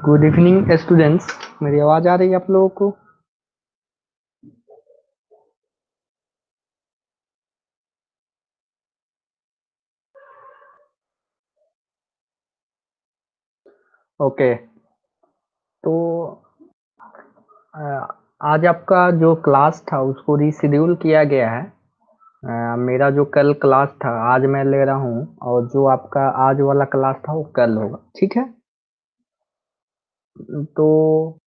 Good evening students. मेरी आवाज आ रही है आप लोगों को? ओके। तो आज आपका जो क्लास था उसको रीशेड्यूल किया गया है। मेरा जो कल क्लास था आज मैं ले रहा हूँ, और जो आपका आज वाला क्लास था वो कल होगा, ठीक है? तो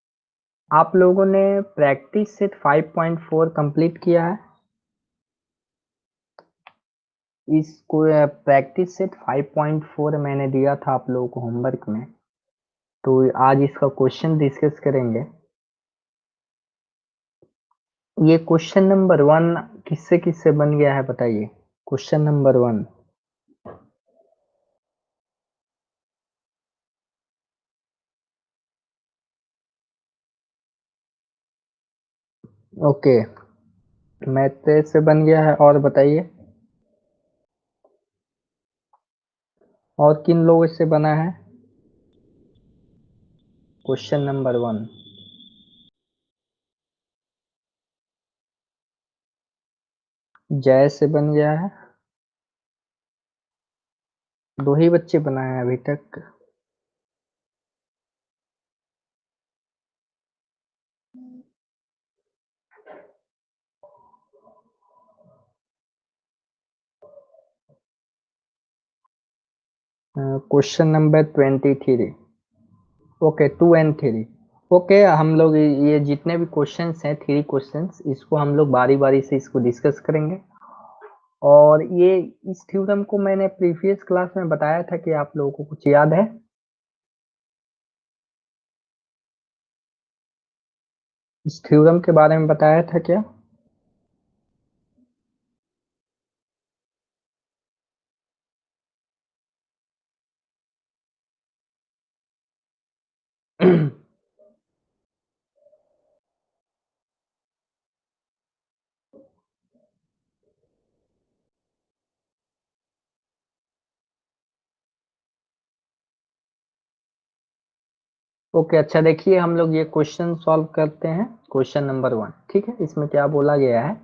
आप लोगों ने प्रैक्टिस सेट 5.4 कंप्लीट किया है। इसको प्रैक्टिस सेट 5.4 मैंने दिया था आप लोगों को होमवर्क में, तो आज इसका क्वेश्चन डिस्कस करेंगे। ये क्वेश्चन नंबर 1 किससे किससे बन गया है बताइए? Question number 1। ओके, मैथ से बन गया है। और बताइए, और किन लोगों से बना है? क्वेश्चन नंबर 1 जय से बन गया है। 2 ही बच्चे बनाए हैं अभी तक। Question number 23। Okay, 2 and 3। Okay, हम लोग ये जितने भी क्वेश्चंस हैं, 3 क्वेश्चंस, इसको हम लोग बारी बारी से इसको डिस्कस करेंगे। और ये इस थ्योरम को मैंने प्रीवियस क्लास में बताया था कि आप लोगों को कुछ याद है? इस थ्योरम के बारे में बताया था क्या? ओके, अच्छा देखिए, हम लोग ये क्वेश्चन सॉल्व करते हैं। क्वेश्चन नंबर 1, ठीक है? इसमें क्या बोला गया है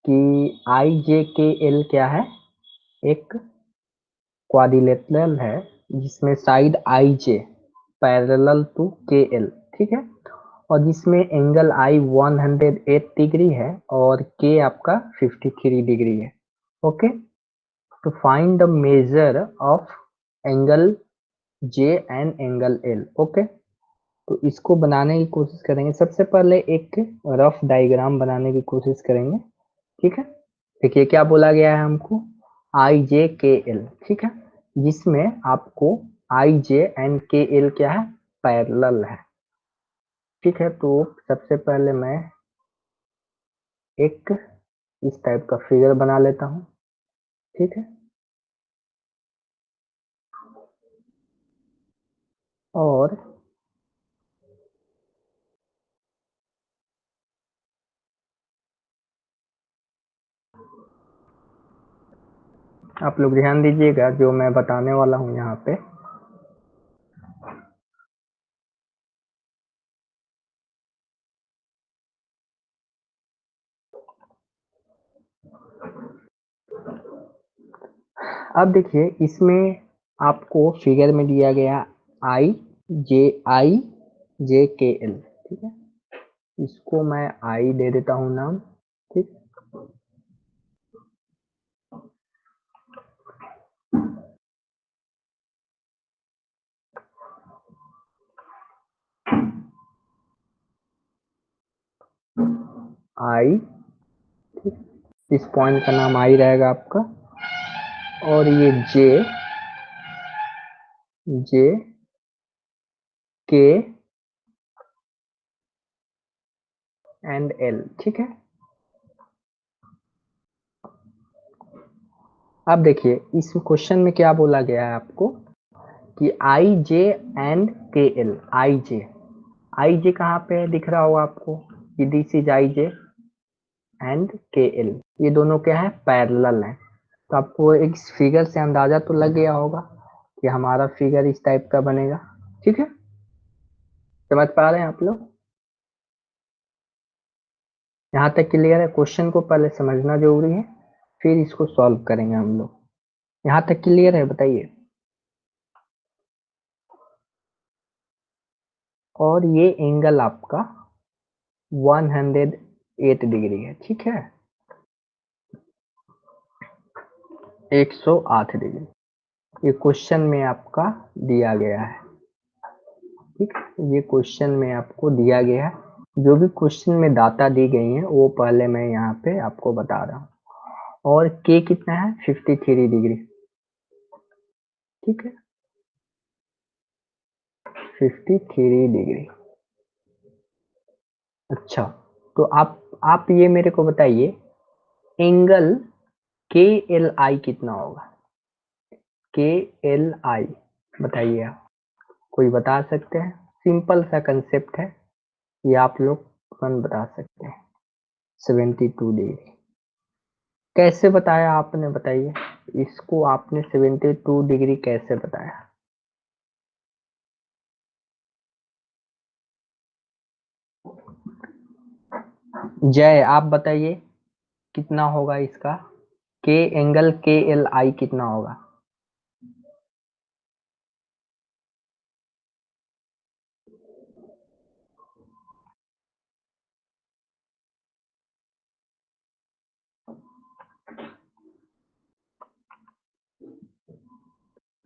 कि आई जे के एल क्या है? एक क्वाड्रिलेटरल है जिसमें side I J parallel to K L, ठीक है? और जिसमें एंगल आई 108 डिग्री है और के आपका 53 डिग्री है। ओके, तो find the measure of angle J and angle L. Okay, तो इसको बनाने की कोशिश करेंगे। सबसे पहले एक रफ डायग्राम बनाने की कोशिश करेंगे, ठीक है? देखिए क्या बोला गया है हमको, आई जे के एल, ठीक है? जिसमें आपको आई जे एंड के एल क्या है? पैरेलल है, ठीक है? तो सबसे पहले मैं एक इस टाइप का फिगर बना लेता हूँ, ठीक है? और आप लोग ध्यान दीजिएगा जो मैं बताने वाला हूँ यहाँ पे। अब देखिए, इसमें आपको फिगर में दिया गया आई जे के एल, ठीक है? इसको मैं आई दे देता हूँ नाम, ठीक? आई, इस पॉइंट का नाम आई रहेगा आपका। और ये जे के एंड एल, ठीक है? अब देखिए, इस क्वेश्चन में क्या बोला गया है आपको कि आई जे एंड के एल। आई जे कहाँ पे है दिख रहा होगा आपको? कि this is I J and के एल, ये दोनों क्या है? पैरेलल है। तो आपको एक फिगर से अंदाजा तो लग गया होगा कि हमारा फिगर इस टाइप का बनेगा। ठीक है, समझ पा रहे हैं आप लोग? यहाँ तक क्लियर है? क्वेश्चन को पहले समझना जरूरी है, फिर इसको सॉल्व करेंगे हम लोग। यहाँ तक क्लियर है? बताइए। और ये एंगल आपका 108 डिग्री है। ठीक है, 108 डिग्री ये क्वेश्चन में आपका दिया गया है। ठीक है, ये क्वेश्चन में आपको दिया गया है। जो भी क्वेश्चन में डाटा दी गई है वो पहले मैं यहाँ पे आपको बता रहा हूँ। और के कितना है? 53 डिग्री। ठीक है, 53 डिग्री। अच्छा, तो आप ये मेरे को बताइए, एंगल के एल आई कितना होगा? के एल आई बताइए आप, कोई बता सकते हैं? सिंपल सा कंसेप्ट है, ये आप लोग तुरंत बता सकते हैं। 72 डिग्री कैसे बताया आपने? बताइए इसको, आपने 72 डिग्री कैसे बताया? जय, आप बताइए कितना होगा इसका? के एंगल के एल आई कितना होगा?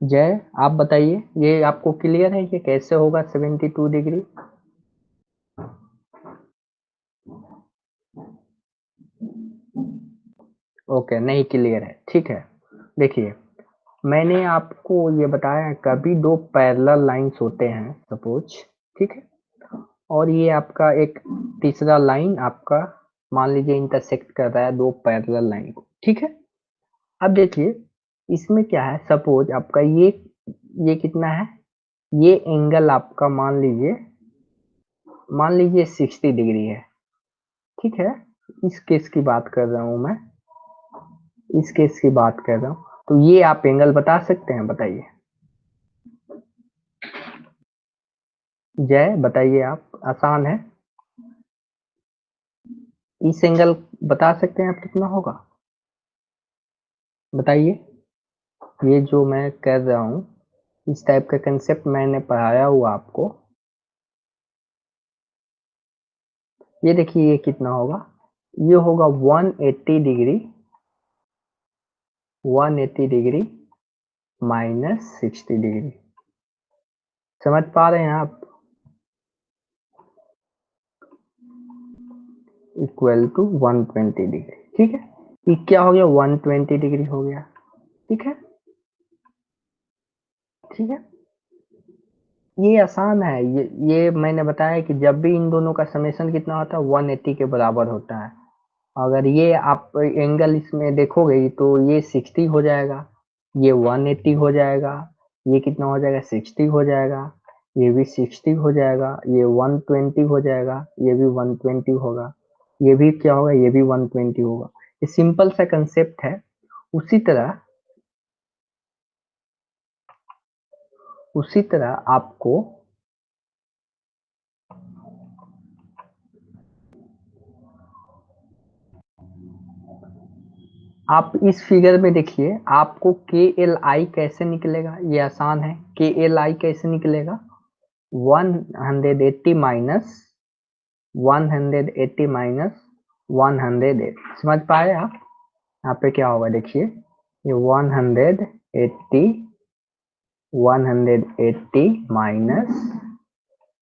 जय, आप बताइए, ये आपको क्लियर है? ये कैसे होगा 72 डिग्री? ओके, नहीं क्लियर है। ठीक है, देखिए मैंने आपको ये बताया, कभी दो पैरेलल लाइंस होते हैं सपोज, ठीक है, और ये आपका एक तीसरा लाइन आपका मान लीजिए इंटरसेक्ट कर रहा है दो पैरेलल लाइन को। ठीक है, अब देखिए इसमें क्या है, सपोज आपका ये कितना है? ये एंगल आपका मान लीजिए 60 डिग्री है। ठीक है, इस केस की बात कर रहा हूं मैं, इस केस की बात कर रहा हूं। तो ये आप एंगल बता सकते हैं? बताइए जय, बताइए आप, आसान है। इस एंगल बता सकते हैं आप कितना होगा? बताइए, ये जो मैं कर रहा हूँ, इस टाइप का कंसेप्ट मैंने पढ़ाया हुआ आपको। ये देखिए ये कितना होगा? ये होगा 180 डिग्री, 180 डिग्री माइनस 60 डिग्री। समझ पा रहे हैं आप? Equal to 120 degree. ठीक है, ये क्या हो गया? 120 डिग्री हो गया। ठीक है, ठीक है, ये आसान है। ये मैंने बताया कि जब भी इन दोनों का समेशन कितना होता है, 180 के बराबर होता है। अगर ये आप एंगल इसमें देखोगे तो ये 60 हो जाएगा, ये 180 हो जाएगा, ये कितना हो जाएगा? 60 हो जाएगा, ये भी 60 हो जाएगा, ये 120 हो जाएगा, ये भी 120 होगा, ये भी क्या होगा? ये भी 120 होगा। ये सिंपल सा कंसेप्ट है। उसी तरह उसी तरह आपको आप इस फिगर में देखिए, आपको के एल आई कैसे निकलेगा? ये आसान है। के एल आई कैसे निकलेगा? 180 माइनस 180 माइनस 108। समझ पाए आप? यहाँ पे क्या होगा देखिए, ये 180 180 माइनस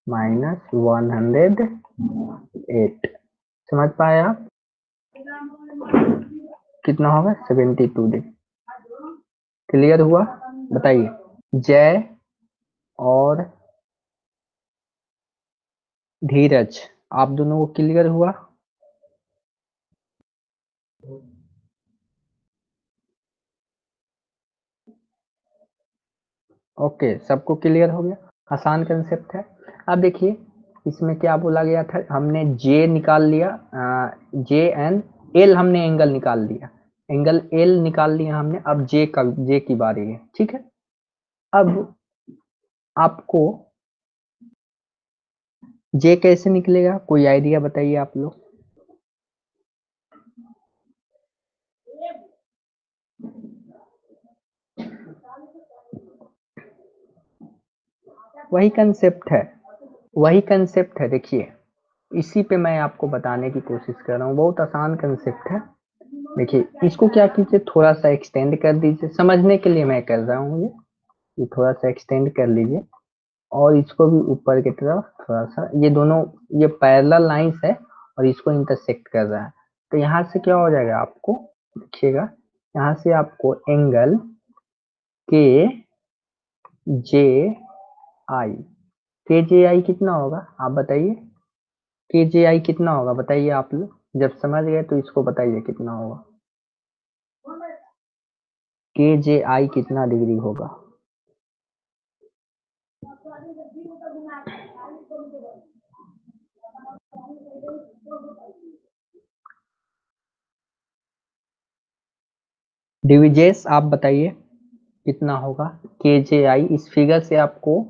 माइनस 108। समझ पाए आप? कितना होगा? 72 डिग्री। क्लियर हुआ? बताइए जय और धीरज, आप दोनों को क्लियर हुआ? ओके, सबको क्लियर हो गया? आसान कंसेप्ट है। अब देखिए इसमें क्या बोला गया था, हमने जे निकाल लिया, जे एन एल हमने एंगल निकाल लिया, एंगल एल निकाल लिया हमने। अब जे की बारी है। ठीक है, अब आपको जे कैसे निकलेगा, कोई आइडिया बताइए आप लोग। वही कंसेप्ट है, वही कंसेप्ट है। देखिए इसी पे मैं आपको बताने की कोशिश कर रहा हूँ, बहुत आसान कंसेप्ट है। देखिए इसको क्या कीजिए, थोड़ा सा एक्सटेंड कर दीजिए, समझने के लिए मैं कर रहा हूँ ये थोड़ा सा एक्सटेंड कर लीजिए और इसको भी ऊपर की तरफ थोड़ा सा, ये दोनों ये पैरेलल लाइंस है और इसको इंटरसेक्ट कर रहा है। तो यहाँ से क्या हो जाएगा आपको, देखिएगा यहाँ से आपको एंगल के जे आई, के जे आई कितना होगा आप बताइए, के जे आई कितना होगा बताइए आप लोग, जब समझ गए तो इसको बताइए कितना होगा, के जे आई कितना डिग्री होगा। डिविजेस आप बताइए कितना होगा के जे आई, इस फिगर से आपको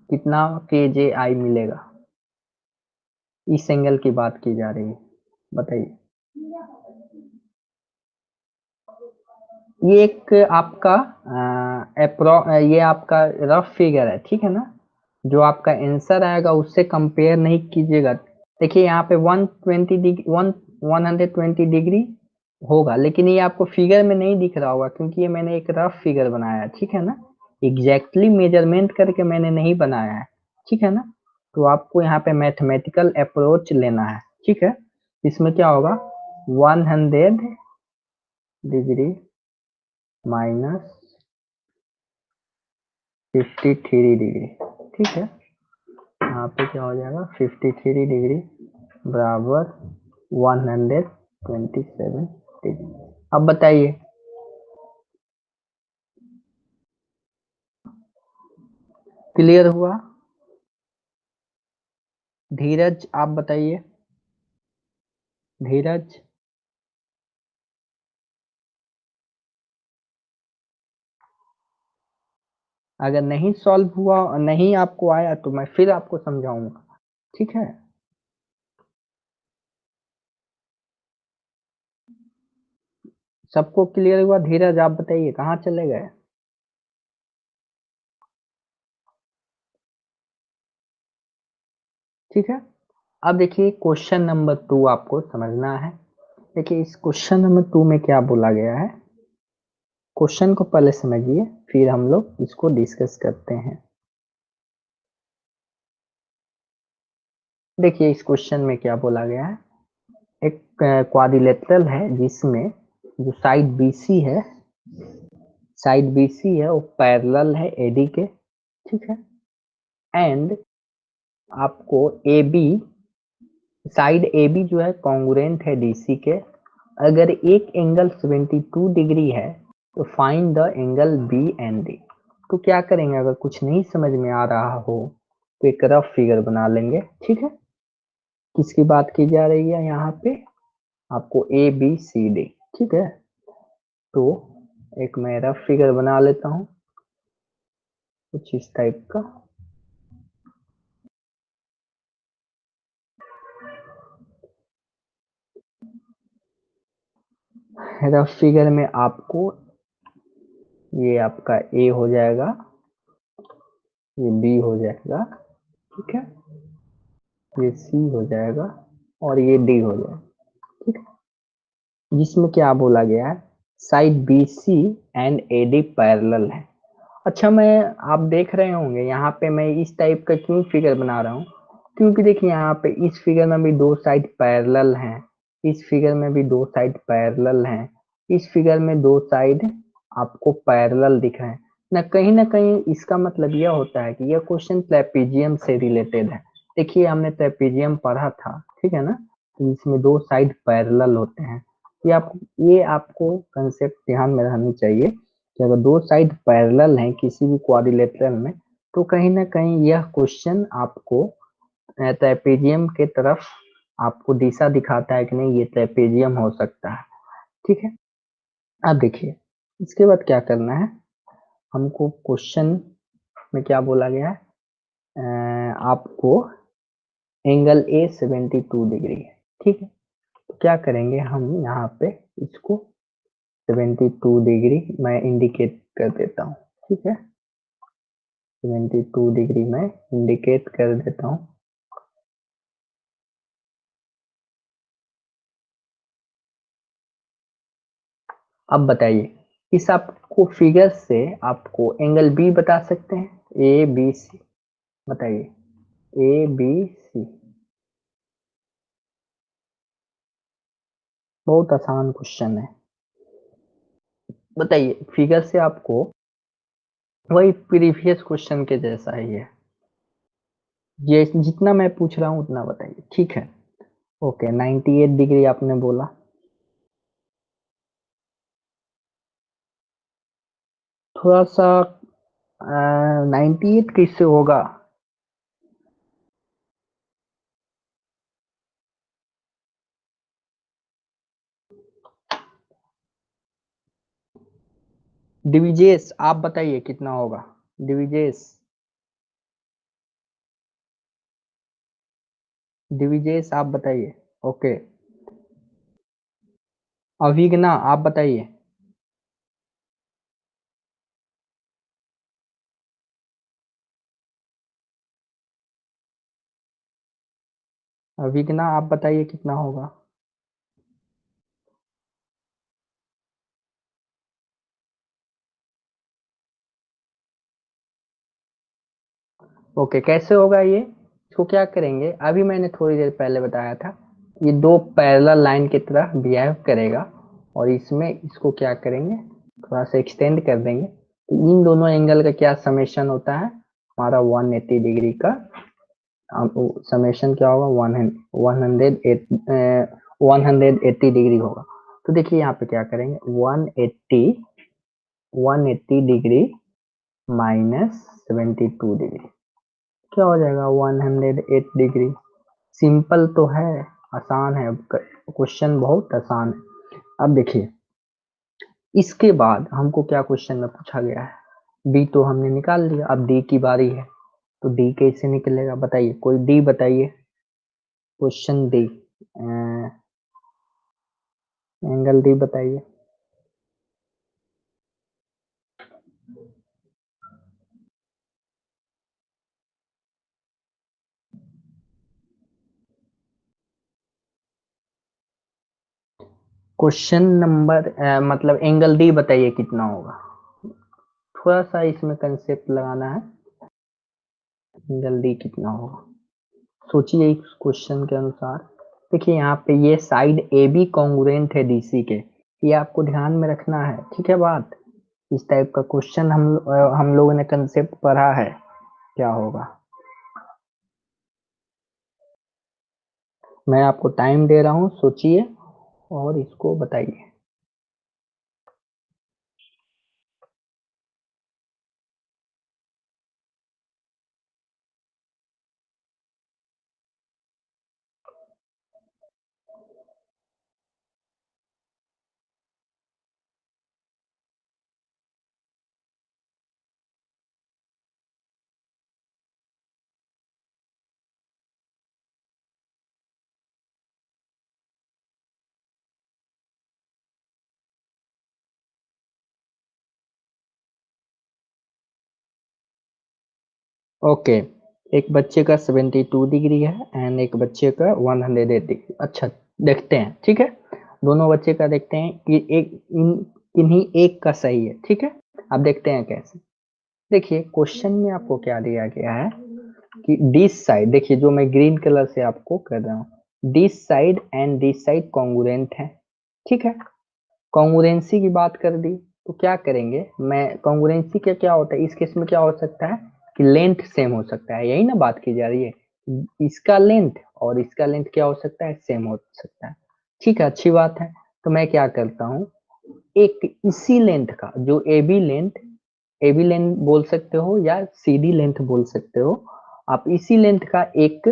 कितना के जे आई मिलेगा, इस एंगल की बात की जा रही है, बताइए। ये एक आपका ये आपका रफ फिगर है, ठीक है ना, जो आपका आंसर आएगा उससे कंपेयर नहीं कीजिएगा। देखिए यहाँ पे 120 डिग्री 120 डिग्री होगा, लेकिन ये आपको फिगर में नहीं दिख रहा होगा क्योंकि ये मैंने एक रफ फिगर बनाया है, ठीक है ना, एग्जैक्टली मेजरमेंट करके मैंने नहीं बनाया है, ठीक है ना। तो आपको यहाँ पे मैथमेटिकल अप्रोच लेना है, ठीक है। इसमें क्या होगा 100 डिग्री माइनस 53 डिग्री, ठीक है। यहाँ पे क्या हो जाएगा 53 डिग्री बराबर 127 डिग्री। अब बताइए, क्लियर हुआ। धीरज आप बताइए, धीरज। अगर नहीं सॉल्व हुआ, नहीं आपको आया तो मैं फिर आपको समझाऊंगा, ठीक है। सबको क्लियर हुआ। धीरज आप बताइए कहाँ चले गए। ठीक है। अब देखिए क्वेश्चन नंबर 2 आपको समझना है। देखिए इस क्वेश्चन नंबर 2 में क्या बोला गया है, क्वेश्चन को पहले समझिए फिर हम लोग इसको डिस्कस करते हैं। देखिए इस क्वेश्चन में क्या बोला गया है, एक क्वाड्रिलेटरल है जिसमें जो साइड बीसी है, साइड बीसी है वो पैरेलल है एडी के, ठीक है। एंड आपको A B, side A B जो है कॉन्ग्रुएंट है डीसी के। अगर एक एंगल 72 डिग्री है तो find the angle B and D. तो क्या करेंगे, अगर कुछ नहीं समझ में आ रहा हो तो एक रफ फिगर बना लेंगे, ठीक है। किसकी बात की जा रही है यहाँ पे, आपको ए बी सी डी, ठीक है। तो एक मैं रफ फिगर बना लेता हूँ कुछ इस टाइप का। रफ फिगर में आपको ये आपका ए हो जाएगा, ये बी हो जाएगा, ठीक है, ये सी हो जाएगा और ये डी हो जाएगा, ठीक है। जिसमें क्या बोला गया है, side B C and A D parallel है। अच्छा मैं, आप देख रहे होंगे यहाँ पे मैं इस टाइप का क्यों फिगर बना रहा हूँ, क्योंकि देखिए यहाँ पे इस फिगर में भी दो साइड पैरेलल हैं, इस फिगर में भी दो साइड पैरेलल हैं, इस फिगर में दो साइड आपको पैरेलल दिख रहे हैं ना कहीं इसका मतलब यह होता है कि यह क्वेश्चन ट्रेपेजियम से रिलेटेड है। देखिए हमने ट्रेपेजियम पढ़ा था, ठीक है ना, तो इसमें दो साइड पैरेलल होते हैं। ये आपको कंसेप्ट ध्यान में रहनी चाहिए कि अगर दो साइड पैरेलल हैं किसी भी क्वाड्रिलेटरल में तो कहीं ना कहीं यह क्वेश्चन आपको ट्रेपेजियम के तरफ आपको दिशा दिखाता है कि नहीं ये ट्रेपेजियम हो सकता है, ठीक है। अब देखिए इसके बाद क्या करना है, हमको क्वेश्चन में क्या बोला गया है, आपको एंगल ए 72 डिग्री है, ठीक है। तो क्या करेंगे हम यहाँ पे इसको 72 डिग्री मैं इंडिकेट कर देता हूँ, ठीक है। 72 डिग्री मैं इंडिकेट कर देता हूँ। अब बताइए, इस आपको फिगर से आपको एंगल बी बता सकते हैं, ए बी सी, बताइए ए बी सी। बहुत आसान क्वेश्चन है, बताइए फिगर से आपको, वही प्रीवियस क्वेश्चन के जैसा ही है, ये जितना मैं पूछ रहा हूँ उतना बताइए, ठीक है। ओके 98 डिग्री आपने बोला, थोड़ा सा 98 किससे होगा, डिविजेस आप बताइए कितना होगा, डिविजेस, डिविजेस आप बताइए। ओके अभिगना आप बताइए। अभिगना आप बताइए कितना होगा। ओके कैसे होगा ये, इसको क्या करेंगे, अभी मैंने थोड़ी देर पहले बताया था, ये दो पैरेलल लाइन की तरह बिहेव करेगा, और इसमें इसको क्या करेंगे, थोड़ा सा एक्सटेंड कर देंगे, तो इन दोनों एंगल का क्या समेशन होता है, हमारा 180 डिग्री का समेशन क्या होगा, 180 डिग्री होगा। तो देखिए यहाँ पे क्या करेंगे, 180 डिग्री माइनस 72 डिग्री क्या हो जाएगा, 108 डिग्री। सिंपल तो है, आसान है, क्वेश्चन बहुत आसान है। अब देखिए इसके बाद हमको क्या क्वेश्चन में पूछा गया है, डी तो हमने निकाल लिया, अब डी की बारी है, तो डी कैसे निकलेगा बताइए, कोई डी बताइए, क्वेश्चन डी, एंगल डी बताइए। क्वेश्चन नंबर मतलब एंगल डी बताइए कितना होगा, थोड़ा सा इसमें कंसेप्ट लगाना है, एंगल डी कितना होगा, सोचिए इस क्वेश्चन के अनुसार। देखिए यहाँ पे ये साइड ए बी कॉन्ग्रुएंट है डीसी के, ये आपको ध्यान में रखना है, ठीक है बात। इस टाइप का क्वेश्चन हम लोगों ने कंसेप्ट पढ़ा है, क्या होगा। मैं आपको टाइम दे रहा हूँ, सोचिए और इसको बताइए। ओके एक बच्चे का 72 डिग्री है एंड एक बच्चे का 108 डिग्री, अच्छा देखते हैं, ठीक है। दोनों बच्चे का देखते हैं कि एक किन्हीं एक का सही है, ठीक है। अब देखते हैं कैसे। देखिए क्वेश्चन में आपको क्या दिया गया है कि दिस साइड, देखिए जो मैं ग्रीन कलर से आपको कर रहा हूँ, this side and this side congruent है, ठीक है। कॉन्ग्रुएंसी की बात कर दी, तो क्या करेंगे, मैं कॉन्ग्रुएंसी का क्या होता है, इस केस में क्या हो सकता है कि लेंथ सेम हो सकता है, यही ना बात की जा रही है, इसका लेंथ और इसका लेंथ क्या हो सकता है, सेम हो सकता है, ठीक है, अच्छी बात है। तो मैं क्या करता हूँ, एक इसी लेंथ का जो ए बी लेंथ बोल सकते हो या सी डी लेंथ बोल सकते हो, आप इसी लेंथ का एक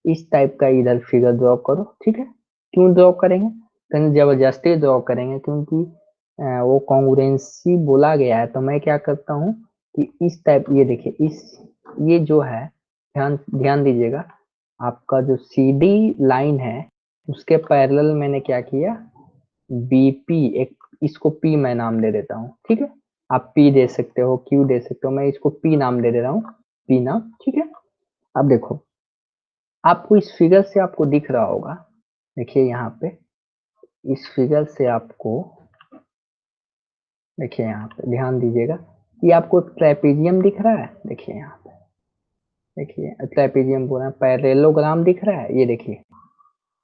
इस टाइप का इधर फिगर ड्रॉ करो, ठीक है। क्यों ड्रॉ करेंगे, कहीं जबरदस्ती ड्रॉ करेंगे, क्योंकि वो कॉन्ग्रुएंसी बोला गया है, तो मैं क्या करता हूँ कि इस टाइप, ये देखिए ये जो है, ध्यान ध्यान दीजिएगा, आपका जो CD लाइन है उसके पैरेलल मैंने क्या किया, BP, एक इसको P मैं नाम दे देता हूँ, ठीक है। आप P दे सकते हो, Q दे सकते हो, मैं इसको P नाम दे दे रहा हूँ, P नाम, ठीक है। अब देखो, आपको इस फिगर से आपको दिख रहा होगा, देखिए यहाँ पे इस फिगर से आपको, देखिए यहाँ पे ध्यान दीजिएगा, ये आपको ट्रेपेजियम दिख रहा है, देखिए यहाँ पे, देखिए ट्रेपेजियम पूरा पैरेललोग्राम दिख रहा है, ये देखिए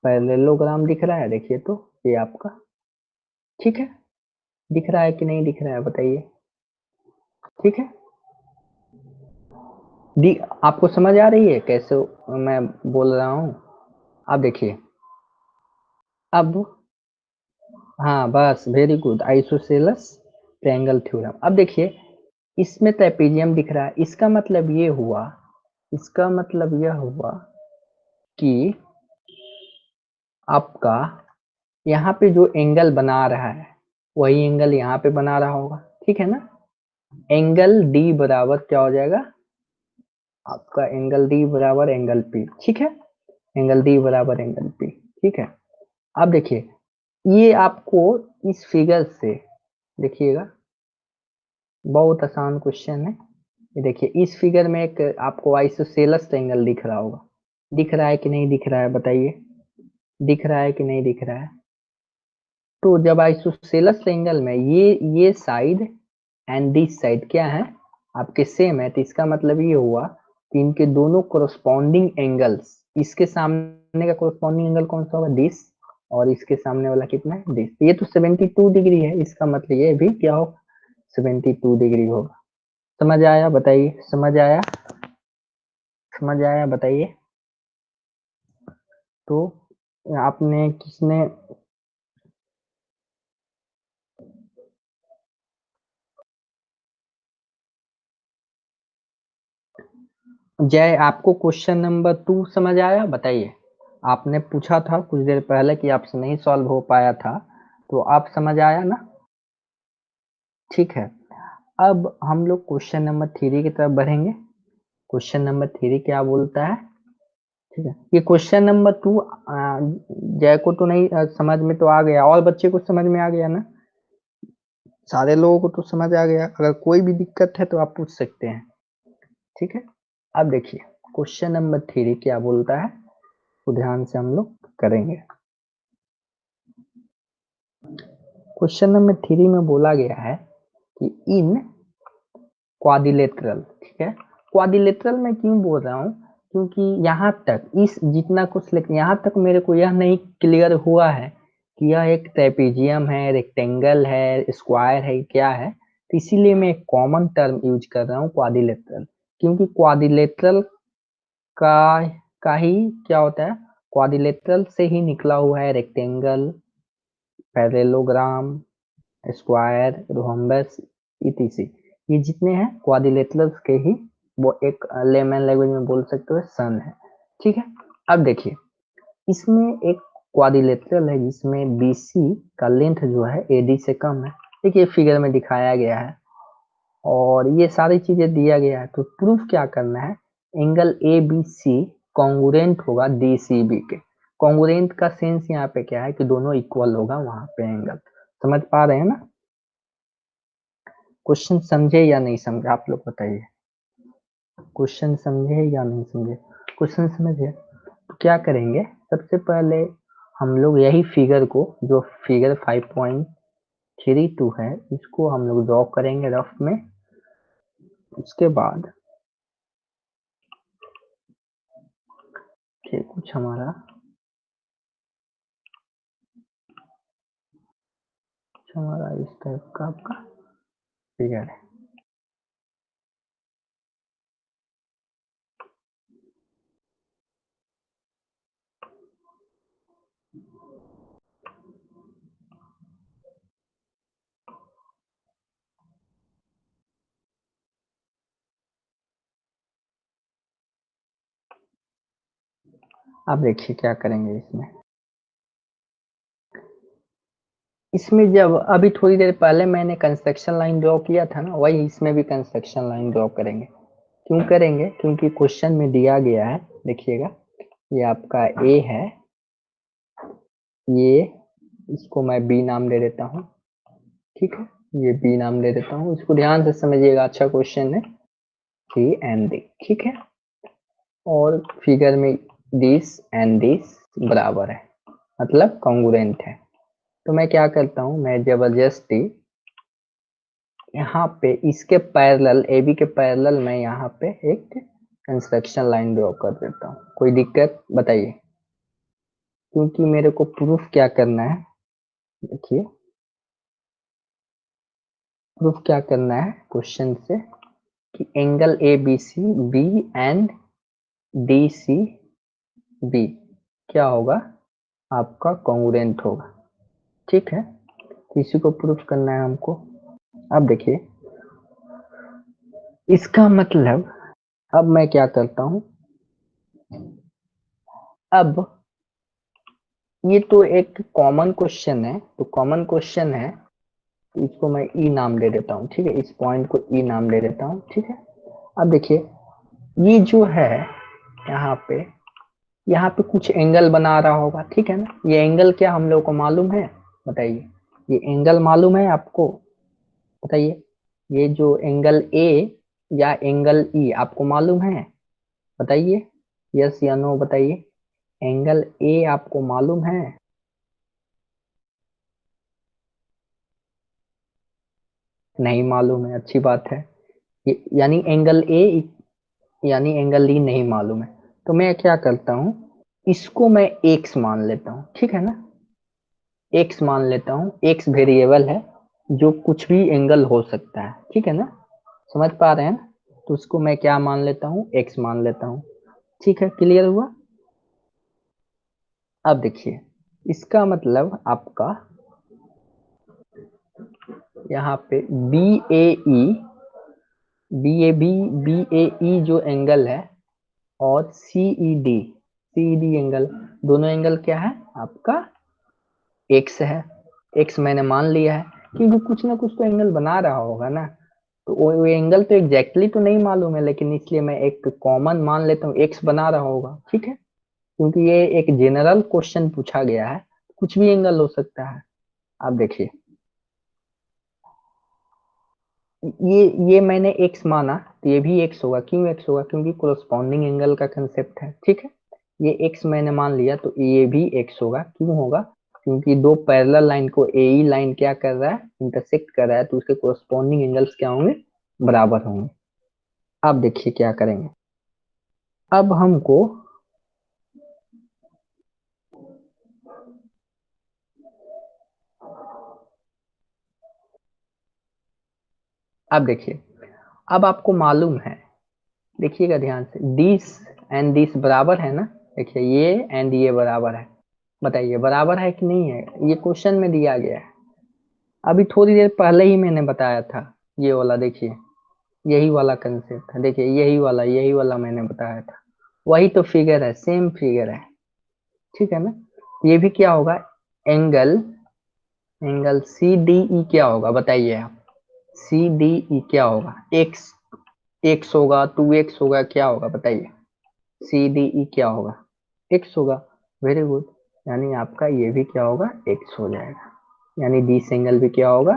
पैरेललोग्राम दिख रहा है, देखिए तो ये आपका, ठीक है, दिख रहा है कि नहीं दिख रहा है बताइए, ठीक है। दी आपको समझ आ रही है कैसे मैं बोल रहा हूँ? अब देखिए, अब हाँ बस, very good, isosceles triangle theorem. अब देखिए, इसमें ट्रेपेजियम दिख रहा है, इसका मतलब ये हुआ, इसका मतलब यह हुआ कि आपका यहाँ पे जो एंगल बना रहा है वही एंगल यहाँ पे बना रहा होगा, ठीक है ना। एंगल डी बराबर क्या हो जाएगा, आपका एंगल डी बराबर एंगल पी, ठीक है, एंगल डी बराबर एंगल पी, ठीक है। अब देखिए, ये आपको इस फिगर से, देखिएगा बहुत आसान क्वेश्चन है, ये देखिए इस फिगर में एक आपको आइसोसेलेस ट्रायंगल दिख रहा होगा, दिख रहा है कि नहीं दिख रहा है बताइए, दिख रहा है कि नहीं दिख रहा है। तो जब आइसोसेलेस ट्रायंगल में ये साइड एंड दिस साइड क्या है, आपके सेम है, तो इसका मतलब ये हुआ कि इनके दोनों कोरस्पॉन्डिंग एंगल्स, इसके सामने का कोरस्पॉन्डिंग एंगल कौन सा होगा, दिस, और इसके सामने वाला कितना है, दिस, ये तो 72 डिग्री है, इसका मतलब ये भी क्या होगा, 72 डिग्री होगा। समझ आया बताइए, समझ आया, समझ आया बताइए। तो आपने किसने, जय, आपको क्वेश्चन नंबर 2 समझ आया बताइए। आपने पूछा था कुछ देर पहले कि आपसे नहीं सॉल्व हो पाया था, तो आप समझ आया ना, ठीक है। अब हम लोग क्वेश्चन नंबर 3 की तरफ बढ़ेंगे। क्वेश्चन नंबर 3 क्या बोलता है, ठीक है। ये क्वेश्चन नंबर 2 जय को तो नहीं समझ में तो आ गया, और बच्चे को समझ में आ गया ना, सारे लोगों को तो समझ आ गया, अगर कोई भी दिक्कत है तो आप पूछ सकते हैं, ठीक है। अब देखिए क्वेश्चन नंबर 3 क्या बोलता है, तो ध्यान से हम लोग करेंगे। क्वेश्चन नंबर 3 में बोला गया है कि इन क्वाड्रिलेटरल, ठीक है। क्वाड्रिलेटरल में क्यों बोल रहा हूँ, क्योंकि यहाँ तक इस जितना कुछ लेकिन यहाँ तक मेरे को यह नहीं क्लियर हुआ है कि यह एक ट्रेपेजियम है, रेक्टेंगल है, स्क्वायर है, क्या है, तो इसीलिए मैं एक कॉमन टर्म यूज कर रहा हूँ क्वाड्रिलेटरल, क्योंकि क्वाड्रिलेटरल का का ही क्या होता है, क्वाड्रिलेटरल से ही निकला हुआ है rectangle, parallelogram, square, rhombus, etc., ये जितने हैं क्वाड्रिलेटरल्स के ही, वो एक लेमन लैंग्वेज में बोल सकते हो सन है, ठीक है। अब देखिए, इसमें एक क्वाड्रिलेटरल है जिसमें BC का लेंथ जो है AD से कम है, देखिए फिगर में दिखाया गया है, और ये सारी चीजें दिया गया है, तो प्रूफ क्या करना है, एंगल ABC कॉन्ग्रुएंट होगा DCB के। कॉन्ग्रुएंट का सेंस यहाँ पे क्या है कि दोनों इक्वल होगा वहां पे एंगल, समझ पा रहे हैं ना। क्वेश्चन समझे या नहीं समझे आप लोग बताइए, क्वेश्चन समझे या नहीं समझे, क्वेश्चन समझे तो क्या करेंगे, सबसे पहले हम लोग यही फिगर को, जो फिगर 5.32 है, इसको हम लोग ड्रॉ करेंगे रफ में। उसके बाद कुछ हमारा, इस टाइप का आपका फिगर है। अब देखिए क्या करेंगे इसमें, इसमें जब अभी थोड़ी देर पहले मैंने कंस्ट्रक्शन लाइन ड्रॉ किया था ना, वही इसमें भी कंस्ट्रक्शन लाइन ड्रॉ करेंगे। क्यों करेंगे? क्योंकि क्वेश्चन में दिया गया है, देखिएगा, ये आपका ए है, ये इसको मैं बी नाम दे देता हूँ, ठीक है, ये बी नाम दे देता हूँ। इसको ध्यान से समझिएगा, अच्छा क्वेश्चन है, सी एंड डी, ठीक है। और फिगर में दिस एंड दिस बराबर है, मतलब कॉन्ग्रुएंट है। तो मैं क्या करता हूँ, मैं जबरदस्ती यहाँ पे इसके पैरेलल, ए बी के पैरेलल मैं यहाँ पे एक कंस्ट्रक्शन लाइन ड्रॉ कर देता हूँ। कोई दिक्कत बताइए? क्योंकि मेरे को प्रूफ क्या करना है, देखिए प्रूफ क्या करना है क्वेश्चन से, कि angle A B C B and D C B क्या होगा, आपका कॉन्ग्रुएंट होगा, ठीक है। तो इसी को प्रूफ करना है हमको। अब देखिए, इसका मतलब अब मैं क्या करता हूँ, अब ये तो एक कॉमन क्वेश्चन है, तो कॉमन क्वेश्चन है, तो इसको मैं ई नाम दे देता हूँ, ठीक है, इस पॉइंट को ई नाम दे देता हूँ, ठीक है। अब देखिए, ये जो है यहाँ पे, यहाँ पे कुछ एंगल बना रहा होगा, ठीक है ना। ये एंगल क्या हम लोग को मालूम है, बताइए? ये एंगल मालूम है आपको, बताइए? ये जो एंगल ए या एंगल ई आपको मालूम है, बताइए, यस या नो बताइए। एंगल ए आपको मालूम है? नहीं मालूम है, अच्छी बात है। यानी एंगल ए यानी एंगल ई नहीं मालूम है। तो मैं क्या करता हूँ, इसको मैं एक्स मान लेता हूँ, ठीक है ना, एक्स मान लेता हूँ। एक्स वेरिएबल है, जो कुछ भी एंगल हो सकता है, ठीक है ना, समझ पा रहे हैं ना। तो उसको मैं क्या मान लेता हूँ, एक्स मान लेता हूँ, ठीक है, क्लियर हुआ? अब देखिए, इसका मतलब आपका यहाँ पे B A E, B A B, B A E जो एंगल है, और C E D, C E D angle, दोनों एंगल क्या है आपका, एक्स है। एक्स मैंने मान लिया है, क्योंकि कुछ ना कुछ तो एंगल बना रहा होगा ना। तो वो एंगल तो एग्जैक्टली तो नहीं मालूम है, लेकिन इसलिए मैं एक कॉमन मान लेता हूँ, एक्स बना रहा होगा, ठीक है। क्योंकि ये एक जनरल क्वेश्चन पूछा गया है, कुछ भी एंगल हो सकता है। आप देखिए, ये मैंने एक्स माना, तो ये भी एक्स होगा। क्यों एक्स होगा? क्योंकि कोरस्पॉन्डिंग एंगल का कंसेप्ट है, ठीक है। ये एक्स मैंने मान लिया, तो ये भी एक्स होगा। क्यों होगा? क्योंकि दो पैरेलल लाइन को ए ई लाइन क्या कर रहा है, इंटरसेक्ट कर रहा है, तो उसके कोरस्पॉन्डिंग एंगल्स क्या होंगे, बराबर होंगे। अब देखिए क्या करेंगे, अब हमको अब देखिए, अब आपको मालूम है, देखिएगा ध्यान से, दिस एंड दिस बराबर है ना। देखिए, ये एंड ये बराबर है, बताइए बराबर है कि नहीं है? ये क्वेश्चन में दिया गया है, अभी थोड़ी देर पहले ही मैंने बताया था। ये वाला देखिए, यही वाला कंसेप्ट है, देखिए यही वाला मैंने बताया था। वही तो फिगर है, सेम फिगर है, ठीक है ना। ये भी क्या होगा, angle angle C D E क्या होगा, बताइए आप? सी डी ई क्या होगा? एक्स, एक्स होगा, टू एक्स होगा, क्या होगा बताइए? सी डी ई क्या होगा? एक्स होगा। वेरी गुड, यानी आपका ये भी क्या होगा, एक्स हो जाएगा। यानी दिस एंगल भी क्या होगा,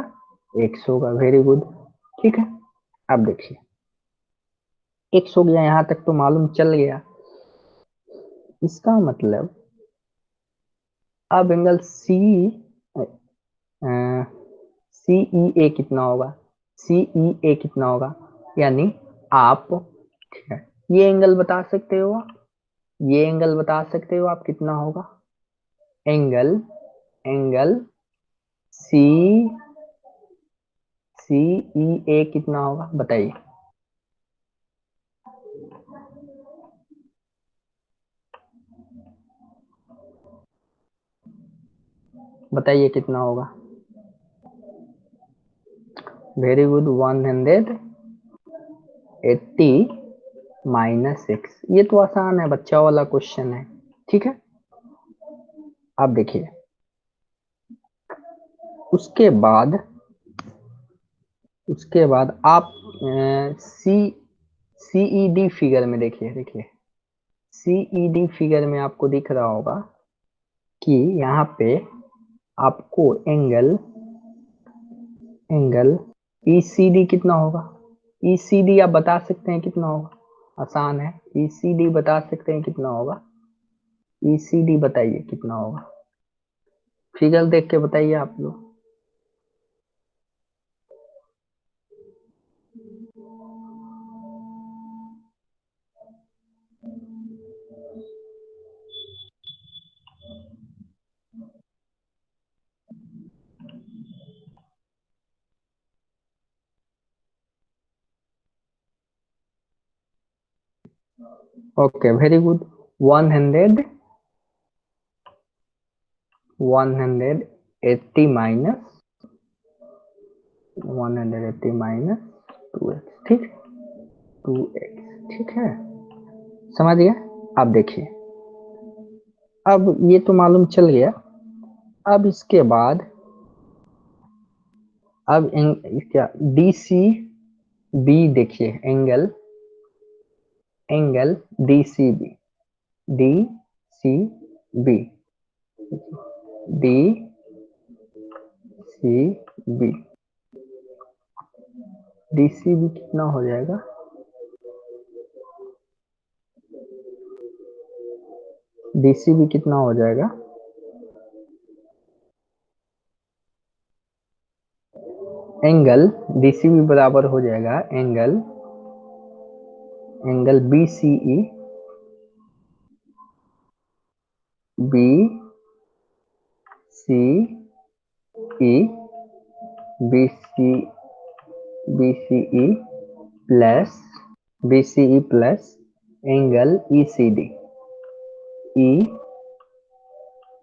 एक्स होगा। वेरी गुड, ठीक है। अब देखिए, एक्स हो गया, यहां तक तो मालूम चल गया। इसका मतलब अब एंगल सी सी ई ए कितना होगा, सी ई ए कितना होगा, यानी आप, ठीक है, ये एंगल बता सकते हो आप, ये एंगल बता सकते हो आप कितना होगा, एंगल एंगल सी सी ई ए कितना होगा, बताइए? बताइए कितना होगा? Very good, 180 -6। ये तो आसान है, बच्चा वाला क्वेश्चन है, ठीक है। अब देखिए, उसके बाद आप सीईडी फिगर में देखिए सीईडी फिगर में आपको दिख रहा होगा कि यहाँ पे आपको एंगल ईसीडी कितना होगा। ईसीडी आप बता सकते हैं कितना होगा, आसान है। ईसीडी बता सकते हैं कितना होगा, ईसीडी बताइए कितना होगा, फिगर देख के बताइए आप लोग। Okay very good. 100 180 minus 180 minus 2x, ठीक, 2x, ठीक है, समझ गए। अब देखिए, अब ये तो मालूम चल गया। अब इसके बाद अब क्या डी सी बी देखिए, angle D C B, D C B, D C B, D C B कितना हो जाएगा, डी सी बी कितना हो जाएगा, एंगल डी सी बी बराबर हो जाएगा angle B C E, B C E, B C B C E plus B C E plus angle E C D, E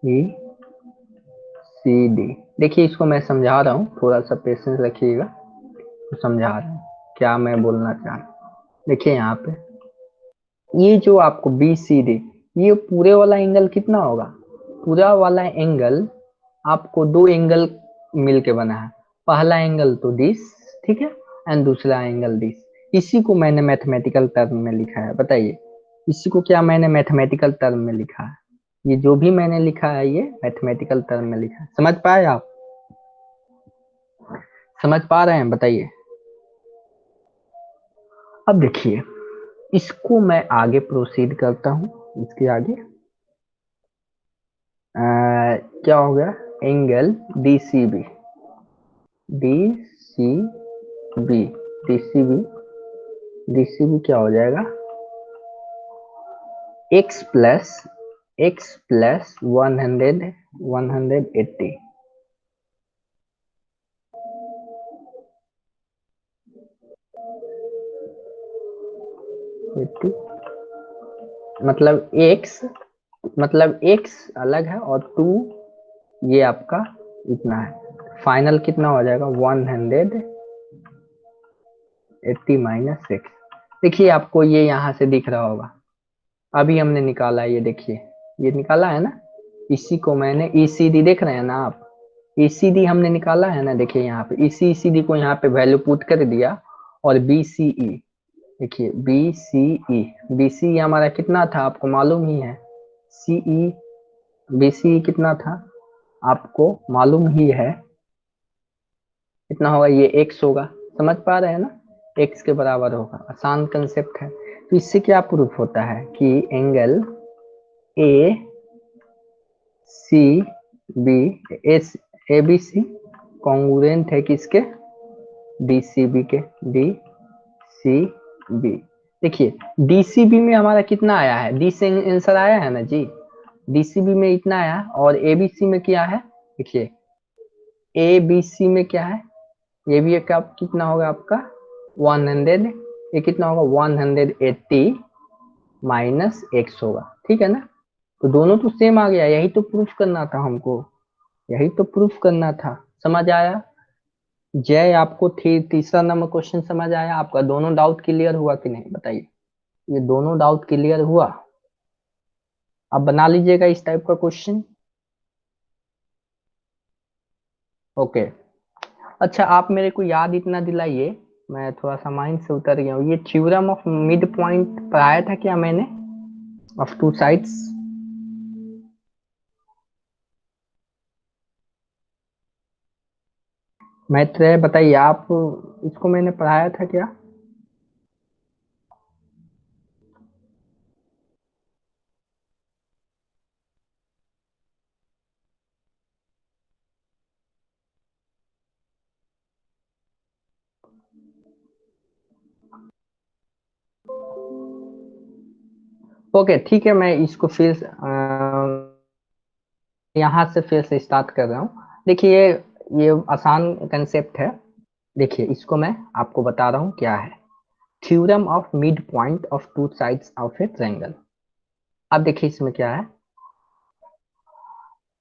E C D. देखिए इसको मैं समझा रहा हूँ, थोड़ा सा पेशेंस रखिएगा, तो समझा रहा हूँ क्या मैं बोलना चाह रहा हूँ। देखिए यहाँ पे ये जो आपको बी सी डी, ये पूरे वाला एंगल कितना होगा, पूरा वाला एंगल आपको दो एंगल मिलके बना है, पहला एंगल तो दिस, ठीक है, एंड दूसरा एंगल दिस। इसी को मैंने मैथमेटिकल टर्म में लिखा है, बताइए इसी को क्या मैंने मैथमेटिकल टर्म में लिखा है, ये जो भी मैंने लिखा है ये मैथमेटिकल टर्म में लिखा है। समझ पाए आप, समझ पा रहे हैं, बताइए। अब देखिए इसको मैं आगे प्रोसीड करता हूं, इसके आगे क्या हो गया, angle D C B, D C B, D C B, D C B क्या हो जाएगा, एक्स प्लस 180, मतलब एक्स अलग है और टू ये आपका इतना है, फाइनल कितना हो जाएगा 180 माइनस एक्स। देखिए आपको ये यहाँ से दिख रहा होगा, अभी हमने निकाला, ये देखिए ये निकाला है ना, इसी को मैंने ईसीडी देख रहे हैं ना आप, ईसीडी हमने निकाला है ना, देखिए यहाँ पे इसी ईसीडी को यहाँ पे वैल्यू पुट कर दिया, और बीसीई देखिए, बीसीई हमारा कितना था आपको मालूम ही है, सीई बीसीई कितना था आपको मालूम ही है, कितना होगा, ये एक्स होगा, समझ पा रहे हैं ना, एक्स के बराबर होगा, आसान कंसेप्ट है। तो इससे क्या प्रूफ होता है कि angle A C B, A B C congruent है किसके, डी सी बी के, डी सी बी। देखिए डी सी बी में हमारा कितना आया है, डी से आंसर आया है ना जी, डी सी बी में इतना आया, और ए बी सी में क्या है, देखिए ए बी सी में क्या है, ये भी एक कितना होगा आपका 100, ये कितना होगा 180 माइनस एक्स होगा, ठीक है ना, तो दोनों तो सेम आ गया, यही तो प्रूफ करना था हमको, यही तो प्रूफ करना था। समझ आया जय आपको, तीसरा नंबर क्वेश्चन समझ आया आपका, दोनों डाउट क्लियर हुआ कि नहीं बताइए, ये दोनों डाउट क्लियर हुआ। अब बना लीजिएगा इस टाइप का क्वेश्चन। ओके। अच्छा, आप मेरे को याद इतना दिलाइए, मैं थोड़ा सा माइंड से उतर गया हूँ, ये थ्योरम ऑफ मिड पॉइंट पढ़ाया था क्या मैंने, ऑफ टू साइड्स? मैत्रेय बताइए आप, इसको मैंने पढ़ाया था क्या? ओके ठीक है, मैं इसको फिर यहाँ से फिर से स्टार्ट कर रहा हूँ। देखिए ये आसान कंसेप्ट है। देखिए इसको मैं आपको बता रहा हूँ क्या है। Theorem of mid point of two sides of A triangle. अब देखिए इसमें क्या है।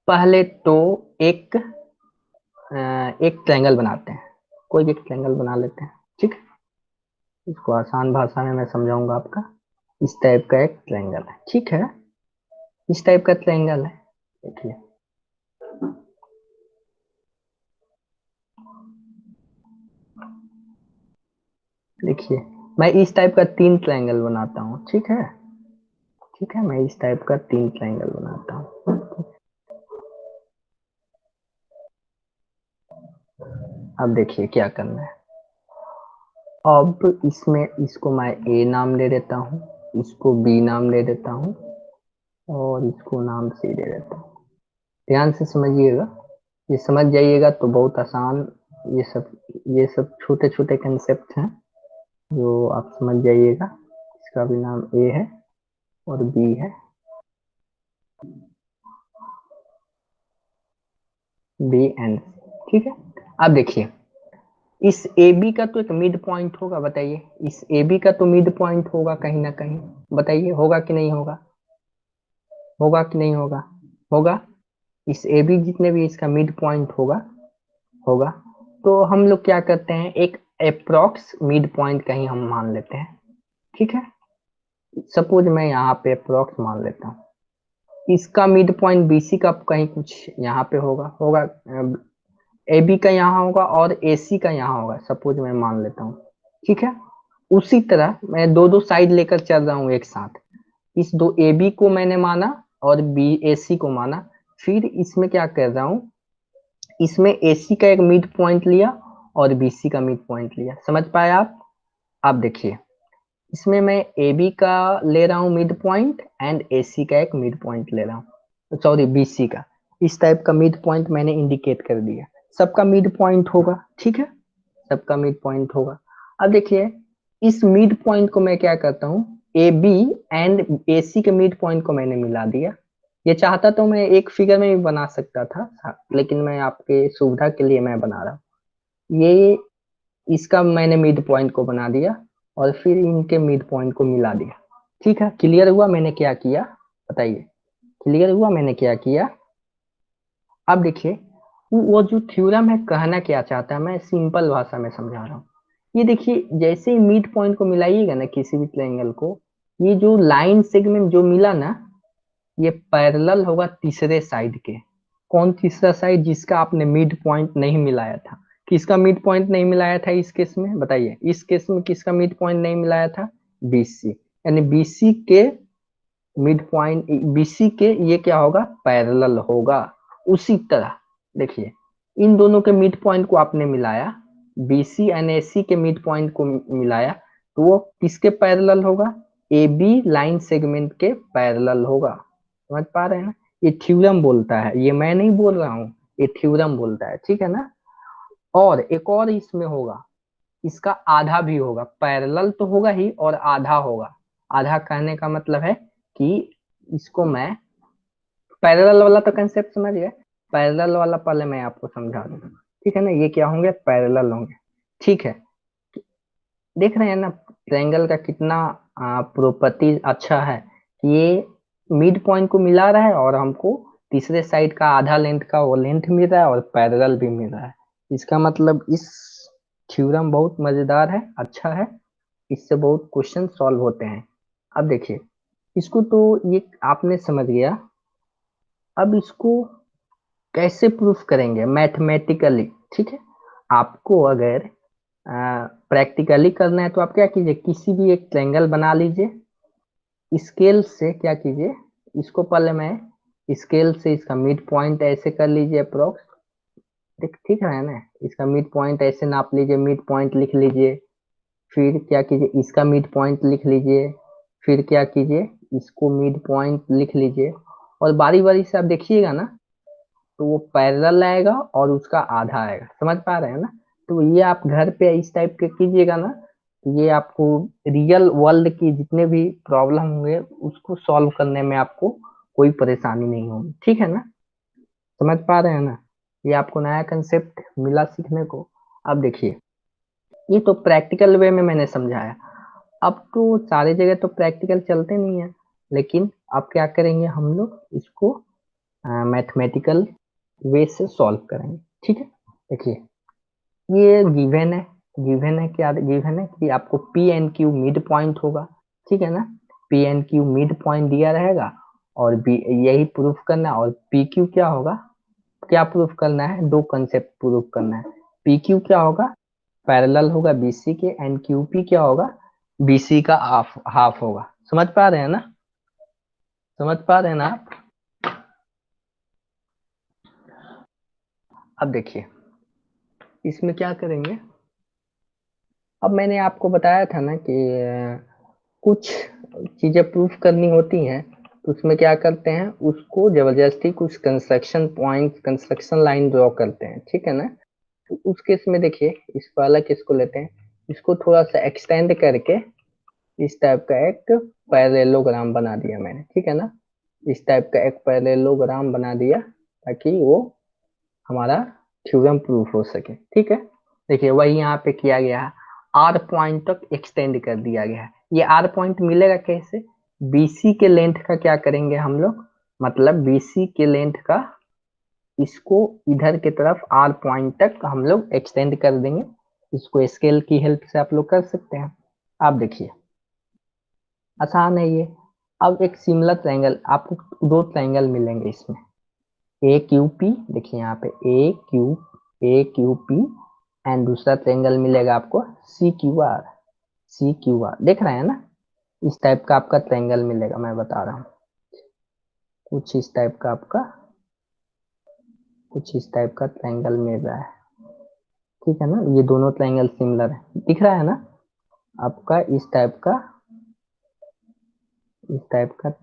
पहले तो एक एक ट्रायंगल बनाते हैं, कोई भी एक ट्रायंगल बना लेते हैं, ठीक है। इसको आसान भाषा में मैं समझाऊंगा आपका। इस टाइप का एक ट्रायंगल है, ठीक है। इस टाइप का ट्रायंगल है, देखिए। देखिए मैं इस टाइप का तीन ट्रायंगल बनाता हूँ, ठीक है। ठीक है, मैं इस टाइप का तीन ट्रायंगल बनाता हूँ। अब देखिए क्या करना है। अब इसमें इसको मैं ए नाम दे देता हूँ, इसको बी नाम दे देता हूँ, और इसको नाम सी दे देता हूँ। ध्यान से समझिएगा, ये समझ जाइएगा तो बहुत आसान। ये सब छोटे छोटे कंसेप्ट हैं जो आप समझ जाइएगा। इसका भी नाम ए है और बी है, बी एंड सी, ठीक है। अब देखिए इस ए बी का तो एक मिड पॉइंट होगा, बताइए। इस ए बी का तो मिड पॉइंट होगा कहीं ना कहीं, बताइए होगा कि नहीं होगा? होगा कि नहीं होगा? होगा। इस ए बी जितने भी इसका मिड पॉइंट होगा, होगा। तो हम लोग क्या करते हैं, एक अप्रोक्स मिड पॉइंट कहीं हम मान लेते हैं, ठीक है। सपोज मैं यहाँ पे अप्रोक्स मान लेता हूँ, इसका मिड पॉइंट बीसी का कहीं कुछ यहाँ पे होगा, ए बी का यहाँ होगा और ए सी का यहाँ होगा, सपोज मैं मान लेता हूँ, ठीक है। उसी तरह मैं दो दो साइड लेकर चल रहा हूँ एक साथ। इस दो ए बी को मैंने माना और बी ए सी को माना। फिर इसमें क्या कर रहा हूँ, इसमें ए सी का एक मिड पॉइंट लिया और बी सी का मिड पॉइंट लिया, समझ पाए आप? आप देखिए इसमें मैं ए बी का ले रहा हूँ मिड पॉइंट एंड ए सी का एक मिड पॉइंट ले रहा हूँ, सॉरी बी सी का। इस टाइप का मिड पॉइंट मैंने इंडिकेट कर दिया, सबका मिड पॉइंट होगा, ठीक है। सबका मिड पॉइंट होगा। अब देखिए इस मिड पॉइंट को मैं क्या करता हूँ, ए बी एंड ए सी के मिड पॉइंट को मैंने मिला दिया। ये चाहता तो मैं एक फिगर में भी बना सकता था, लेकिन मैं आपके सुविधा के लिए मैं बना रहा हूँ। ये इसका मैंने मिड पॉइंट को बना दिया और फिर इनके मिड पॉइंट को मिला दिया, ठीक है। क्लियर हुआ मैंने क्या किया, बताइए। क्लियर हुआ मैंने क्या किया? अब देखिए वो जो थ्योरम है कहना क्या चाहता है, मैं सिंपल भाषा में समझा रहा हूँ। ये देखिए जैसे ही मिड पॉइंट को मिलाइएगा ना किसी भी ट्रायंगल को, ये जो लाइन सेगमेंट जो मिला ना, ये पैरेलल होगा तीसरे साइड के। कौन तीसरा साइड? जिसका आपने मिड पॉइंट नहीं मिलाया था। किसका मिड पॉइंट नहीं मिलाया था इस केस में, बताइए। इस केस में किसका मिड पॉइंट नहीं मिलाया था? बीसी। यानी बीसी के मिड पॉइंट, बीसी के ये क्या होगा, पैरेलल होगा। उसी तरह देखिए इन दोनों के मिड पॉइंट को आपने मिलाया, बीसी एंड एसी के मिड पॉइंट को मिलाया, तो वो किसके पैरेलल होगा? ए बी लाइन सेगमेंट के पैरेलल होगा। समझ पा रहे हैं ना? ये थ्योरम बोलता है, ये मैं नहीं बोल रहा हूँ, ये थ्योरम बोलता है, ठीक है ना। और एक और इसमें होगा, इसका आधा भी होगा, पैरेलल तो होगा ही और आधा होगा। आधा कहने का मतलब है कि इसको मैं, पैरेलल वाला तो कंसेप्ट समझ गए। पैरेलल वाला पहले मैं आपको समझा दूं, ठीक है ना। ये क्या होंगे, पैरेलल होंगे, ठीक है। देख रहे हैं ना ट्रायंगल का कितना प्रॉपर्टी अच्छा है कि ये मिड पॉइंट को मिला रहा है और हमको तीसरे साइड का आधा लेंथ का वो लेंथ मिल रहा है और पैरेलल भी मिल रहा है। इसका मतलब इस थ्योरम बहुत मजेदार है, अच्छा है। इससे बहुत क्वेश्चन सॉल्व होते हैं। अब देखिए इसको तो ये आपने समझ गया। अब इसको कैसे प्रूफ करेंगे? मैथमेटिकली, ठीक है। आपको अगर प्रैक्टिकली करना है तो आप क्या कीजिए, किसी भी एक ट्रायंगल बना लीजिए, स्केल से क्या कीजिए, इसको पहले मैं स्केल से इसका मिड पॉइंट ऐसे कर लीजिए अप्रोक्स, ठीक ठीक है ना। इसका मिड पॉइंट ऐसे नाप लीजिए, मिड पॉइंट लिख लीजिए, फिर क्या कीजिए, इसका मिड पॉइंट लिख लीजिए, फिर क्या कीजिए, इसको मिड पॉइंट लिख लीजिए, और बारी बारी से आप देखिएगा ना, तो वो पैरेलल आएगा और उसका आधा आएगा, समझ पा रहे हैं ना। तो ये आप घर पे इस टाइप के कीजिएगा ना, तो ये आपको रियल वर्ल्ड की जितने भी प्रॉब्लम होंगे उसको सॉल्व करने में आपको कोई परेशानी नहीं होगी, ठीक है ना। समझ पा रहे हैं ना। ये आपको नया कंसेप्ट मिला सीखने को। अब देखिए, ये तो प्रैक्टिकल वे में मैंने समझाया। अब तो सारे जगह तो प्रैक्टिकल चलते नहीं है, लेकिन अब क्या करेंगे हम लोग, इसको मैथमेटिकल वे से सॉल्व करेंगे, ठीक है। देखिए, ये गिवन है क्या, गिवन है कि आपको P N Q midpoint होगा, ठीक है ना। P N Q midpoint दिया रहेगा, और बी यही प्रूफ करना है, और पी क्यू क्या होगा, क्या प्रूफ करना है, दो कंसेप्ट प्रूफ करना है। पी क्यू क्या होगा, पैरेलल होगा बीसी के, एंड क्यू पी क्या होगा, बीसी का हाफ हाफ होगा। समझ पा रहे हैं ना, समझ पा रहे हैं ना आप। अब देखिए, इसमें क्या करेंगे, अब मैंने आपको बताया था ना कि कुछ चीजें प्रूफ करनी होती हैं, तो उसमें क्या करते हैं, उसको जबरदस्ती कुछ construction point, construction line draw करते हैं, ठीक है ना। तो उस केस में देखिए, इस वाला केस को लेते हैं, इसको थोड़ा सा एक्सटेंड करके इस टाइप का एक पैरेललोग्राम बना दिया मैंने, ठीक है ना। इस टाइप का एक पैरेललोग्राम बना दिया ताकि वो हमारा थ्योरम प्रूफ हो सके, ठीक है। देखिए, वही यहाँ पे किया गया है, आर पॉइंट तक एक्सटेंड कर दिया गया है। ये आर पॉइंट मिलेगा कैसे, बीसी के लेंथ का क्या करेंगे हम लोग, मतलब बीसी के लेंथ का इसको इधर की तरफ आर पॉइंट तक हम लोग एक्सटेंड कर देंगे। इसको स्केल की हेल्प से आप लोग कर सकते हैं। आप देखिए, आसान है ये। अब एक सिमिलर ट्रायंगल, आपको दो ट्रायंगल मिलेंगे इसमें, ए क्यू पी, देखिए यहाँ पे ए क्यू पी, एंड दूसरा ट्रायंगल मिलेगा आपको C Q R, C Q R, देख रहे हैं ना। इस टाइप का आपका ट्रायंगल मिलेगा, मैं बता रहा हूँ, कुछ इस टाइप का आपका, कुछ इस टाइप का ट्रायंगल मिल रहा है, ठीक है ना। ये दोनों ट्रायंगल सिमिलर है, दिख रहा है ना आपका, इस टाइप का, इस टाइप का।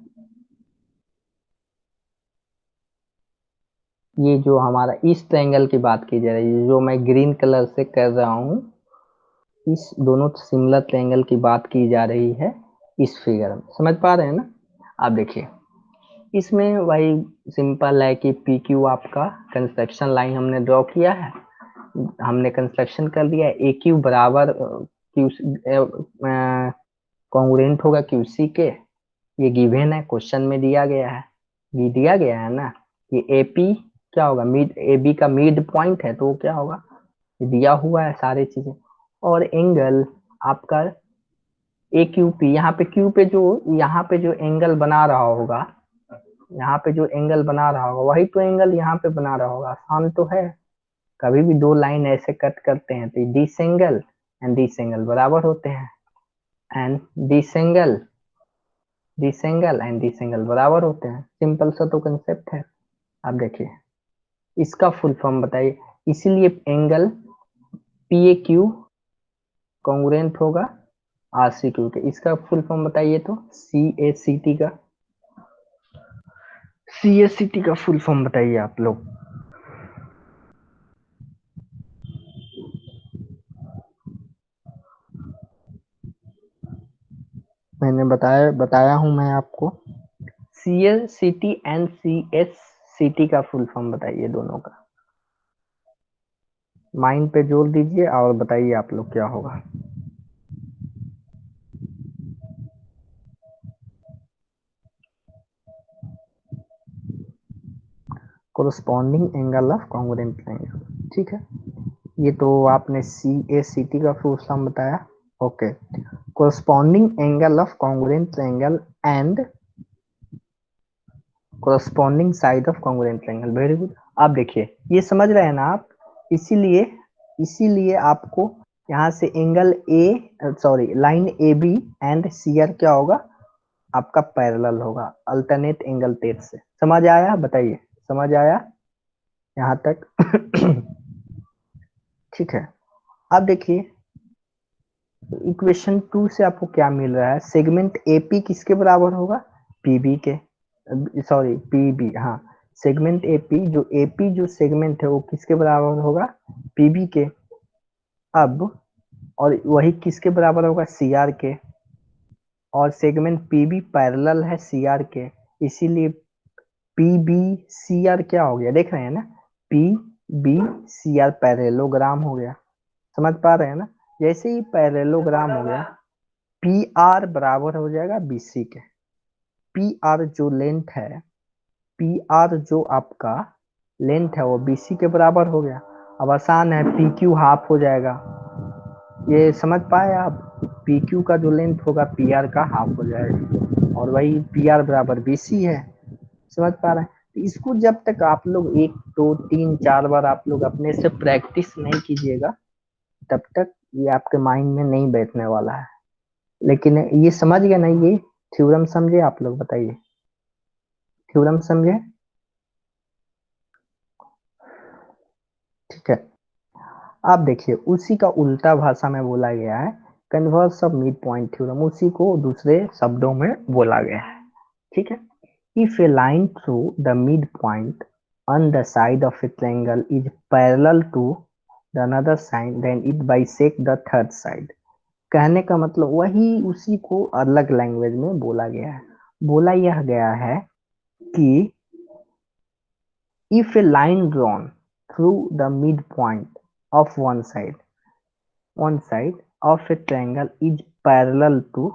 ये जो हमारा इस ट्रायंगल की बात की जा रही है, जो मैं ग्रीन कलर से कर रहा हूँ, इस दोनों सिमिलर ट्रायंगल की बात की जा रही है इस फिगर में, समझ पा रहे हैं ना। आप देखिए, इसमें वही सिंपल है कि पी क्यू आपका कंस्ट्रक्शन लाइन हमने ड्रॉ किया है, हमने कंस्ट्रक्शन कर दिया है, ए क्यू बराबर क्यू कॉन्ग्रुएंट होगा क्यू सी के। ये गिवन है, क्वेश्चन में दिया गया है, ये दिया गया है ना, ये ए पी क्या होगा, मिड ए बी का मिड पॉइंट है, तो वो क्या होगा, ये दिया हुआ है सारी चीजें। और एंगल आपका ए क्यू पी, यहाँ पे जो एंगल बना रहा होगा, यहाँ पे जो एंगल बना रहा होगा वही तो एंगल यहाँ पे बना रहा होगा, आसान तो है। कभी भी दो लाइन ऐसे कट करते हैं तो this angle and this angle बराबर होते हैं, and this angle, this angle and this angle बराबर होते हैं, सिंपल सा तो कंसेप्ट है। आप देखिए, इसका फुल फॉर्म बताइए, इसीलिए angle P A Q congruent होगा आर सी क्यू के। इसका फुल फॉर्म बताइए तो, सी ए सी टी का, सी ए सी टी का फुल फॉर्म बताइए आप लोग। मैंने बताया बताया हूं मैं आपको, C S C T and C S C T का फुल फॉर्म बताइए दोनों का, माइंड पे जोर दीजिए और बताइए आप लोग क्या होगा। Corresponding angle of congruent triangle, ठीक है। ये तो आपने सी ए सी टी का फुल फॉर्म बताया, okay. Corresponding angle of congruent triangle and corresponding side of congruent triangle, very good. आप देखिए ये समझ रहे हैं ना आप, इसीलिए इसीलिए आपको यहाँ से angle line A B and C R क्या होगा, आपका पैरेलल होगा अल्टरनेट एंगल टेट से। समझ आया, बताइए समझ आया यहाँ तक? ठीक है। अब देखिए इक्वेशन 2 से आपको क्या मिल रहा है, सेगमेंट एपी किसके बराबर होगा, पीबी के, सॉरी पीबी, हाँ सेगमेंट एपी, जो एपी जो सेगमेंट है वो किसके बराबर होगा, पीबी के। अब और वही किसके बराबर होगा, सीआर के, और सेगमेंट पीबी पैरेलल है सीआर के, इसीलिए पीबी सीआर क्या हो गया, देख रहे हैं ना, पी बी सीआर पैरेलोग्राम हो गया। समझ पा रहे हैं ना, जैसे ही पैरेलोग्राम हो गया पी आर बराबर हो जाएगा बीसी के। पी आर जो लेंथ है, पी आर जो आपका लेंथ है वो बीसी के बराबर हो गया। अब आसान है, पी क्यू हाफ हो जाएगा, ये समझ पाए आप, पी क्यू का जो लेंथ होगा पी आर का हाफ हो जाएगा, और वही पी आर बराबर बीसी है। समझ पा रहे हैं? तो इसको जब तक आप लोग 1 2 3 4 बार आप लोग अपने से प्रैक्टिस नहीं कीजिएगा तब तक ये आपके माइंड में नहीं बैठने वाला है। लेकिन ये समझ गए ना, ये थ्योरम समझे आप लोग, बताइए थ्योरम समझे? ठीक है। आप देखिए उसी का उल्टा भाषा में बोला गया है, converse of mid point theorem, उसी को दूसरे शब्दों में बोला गया है। ठीक है। If A line through the mid point on the side of a triangle is parallel to the another side then it bisect the third side। कहने का मतलब वही उसी को अलग लैंग्वेज में बोला गया है। बोला यह गया है कि if a line drawn through the midpoint of one side of a triangle is parallel to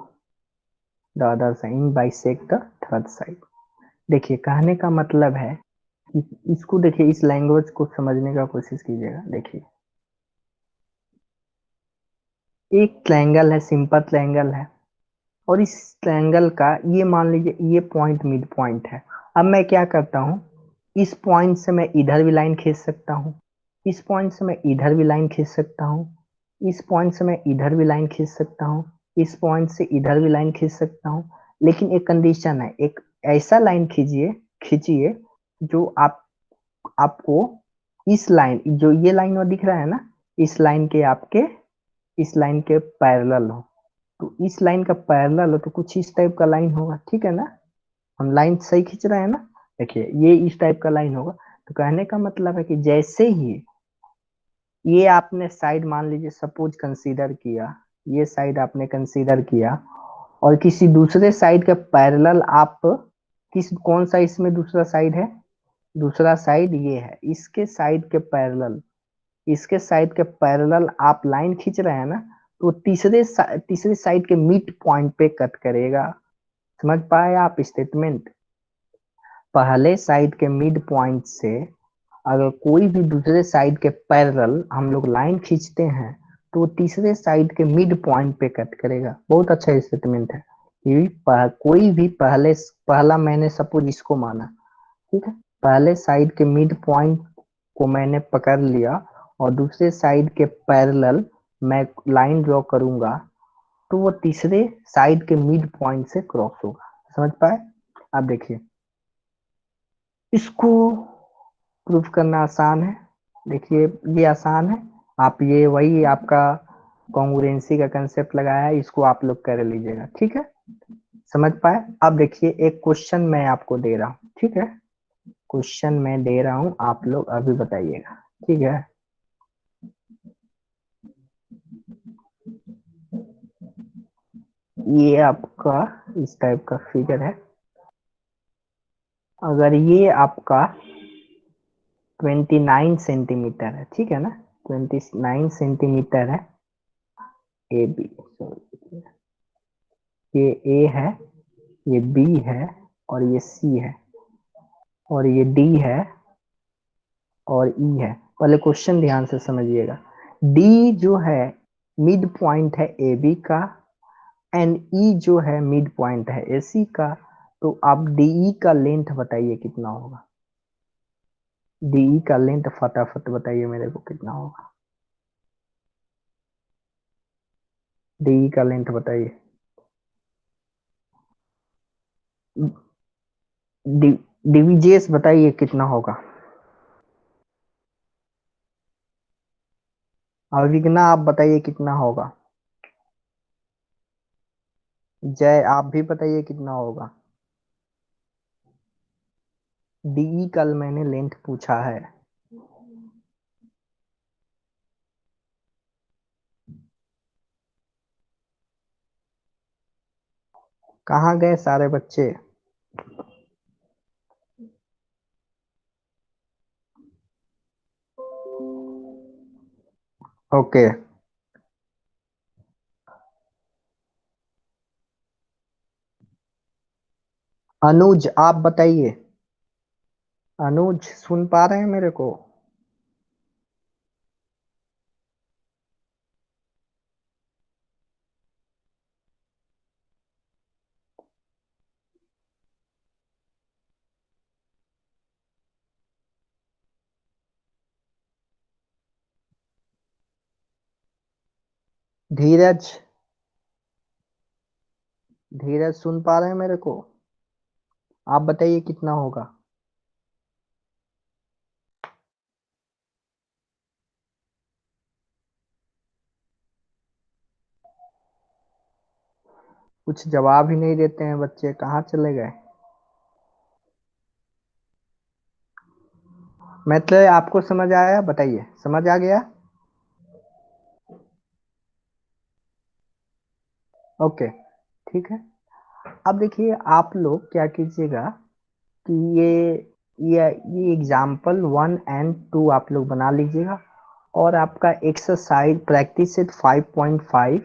the other side in bisect the third side। देखिए कहने का मतलब है कि इसको देखिए, इस लैंग्वेज को समझने का कोशिश कीजिएगा। देखिए एक ट्रायंगल है, सिंपल ट्रायंगल है, और इस ट्रायंगल का ये मान लीजिए ये पॉइंट मिड पॉइंट है। अब मैं क्या करता हूँ, इस पॉइंट से मैं इधर भी लाइन खींच सकता हूँ, इस पॉइंट से मैं इधर भी लाइन खींच सकता हूँ, इस पॉइंट से मैं इधर भी लाइन खींच सकता हूँ, इस पॉइंट से इधर भी लाइन खींच सकता हूँ। लेकिन एक कंडीशन है, एक ऐसा लाइन खींचिए खींचिए जो आपको इस लाइन, जो ये लाइन वो दिख रहा है ना, इस लाइन के आपके इस लाइन के पैरेलल हो। तो इस लाइन का पैरेलल हो तो कुछ इस टाइप का लाइन होगा, ठीक है ना, हम लाइन सही खींच रहे हैं ना। देखिए ये इस टाइप का लाइन होगा। तो कहने का मतलब है कि जैसे ही ये आपने साइड मान लीजिए सपोज कंसीडर किया, ये साइड आपने कंसीडर किया, और किसी दूसरे साइड के पैरेलल आप कौन सा इसमें दूसरा साइड है, दूसरा साइड ये है, इसके साइड के पैरेलल आप लाइन खींच रहे हैं ना, तो तीसरे साइड के मिड पॉइंट पे कट करेगा। समझ पाए आप स्टेटमेंट? पहले साइड के मिड पॉइंट से अगर कोई भी दूसरे साइड के पैरेलल हम लोग लाइन खींचते हैं तो वो तीसरे साइड के मिड पॉइंट पे कट करेगा। बहुत अच्छा स्टेटमेंट है। ये कोई भी पहला मैंने सपोज इसको माना, ठीक है, पहले साइड के मिड पॉइंट को मैंने पकड़ लिया और दूसरे साइड के पैरेलल मैं लाइन ड्रॉ करूंगा तो वो तीसरे साइड के मिड पॉइंट से क्रॉस होगा। समझ पाए? आप देखिए इसको प्रूफ करना आसान है। देखिए ये आसान है, आप ये वही आपका कॉन्ग्रुएंसी का कंसेप्ट लगाया है, इसको आप लोग कर लीजिएगा, ठीक है, समझ पाए? अब देखिए एक क्वेश्चन मैं आपको दे रहा हूँ, ठीक है, क्वेश्चन मैं दे रहा हूँ, आप लोग अभी बताइएगा, ठीक है। ये आपका इस टाइप का फिगर है, अगर ये आपका 29 सेंटीमीटर है, ठीक है ना, 29 सेंटीमीटर है, ए बी, ये ए है, ये बी है, और ये सी है, और ये डी है, और ई है। पहले क्वेश्चन ध्यान से समझिएगा। डी जो है मिड पॉइंट है ए बी का, एंड ई जो है मिड पॉइंट है ए सी का। तो आप डी ई का लेंथ बताइए कितना होगा। डीई का लेंथ फटाफट बताइए मेरे को कितना होगा। डीई का लेंथ बताइए। डी डीवीजीएस बताइए कितना होगा। अविग्ना आप बताइए कितना होगा। जय आप भी बताइए कितना होगा। डीई कल मैंने लेंथ पूछा है। कहाँ गए सारे बच्चे। ओके। अनुज आप बताइए। अनुज सुन पा रहे हैं मेरे को। धीरज। धीरज सुन पा रहे हैं मेरे को। आप बताइए कितना होगा। कुछ जवाब ही नहीं देते हैं बच्चे, कहाँ चले गए। मतलब आपको समझ आया, बताइए समझ आ गया। ओके ठीक है। अब देखिए आप लोग क्या कीजिएगा कि ये एग्जाम्पल 1 और 2 आप लोग बना लीजिएगा। और आपका एक्सरसाइज प्रैक्टिस सेट 5.5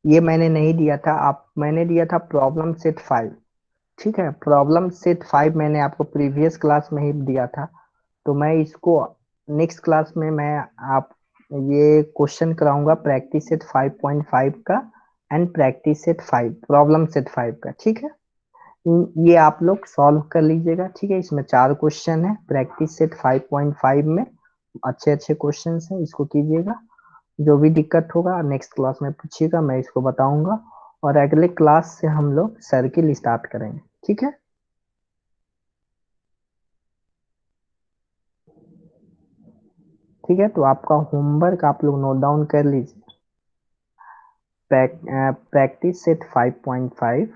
ये मैंने नहीं दिया था, आप मैंने दिया था प्रॉब्लम सेट 5। ठीक है, प्रॉब्लम सेट 5 मैंने आपको प्रीवियस क्लास में ही दिया था। तो मैं इसको नेक्स्ट क्लास में मैं आप ये क्वेश्चन कराऊंगा प्रैक्टिस सेट 5.5 का and practice set 5 problem set 5 का। ठीक है, ये आप लोग सॉल्व कर लीजिएगा। ठीक है, इसमें 4 क्वेश्चन है प्रैक्टिस सेट 5.5 में। अच्छे अच्छे क्वेश्चन हैं, इसको कीजिएगा। जो भी दिक्कत होगा नेक्स्ट क्लास में पूछिएगा, मैं इसको बताऊंगा। और अगले क्लास से हम लोग सर्किल स्टार्ट करेंगे। ठीक है। ठीक है, तो आपका होमवर्क आप लोग नोट डाउन कर लीजिए। Practice set 5.5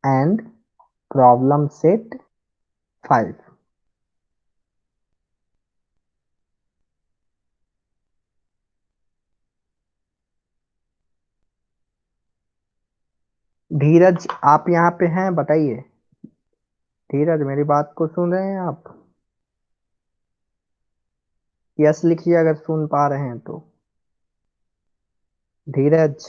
and problem set 5। धीरज आप यहाँ पे हैं, बताइए। धीरज मेरी बात को सुन रहे हैं आप। यस लिखिए अगर सुन पा रहे हैं तो। धीरज।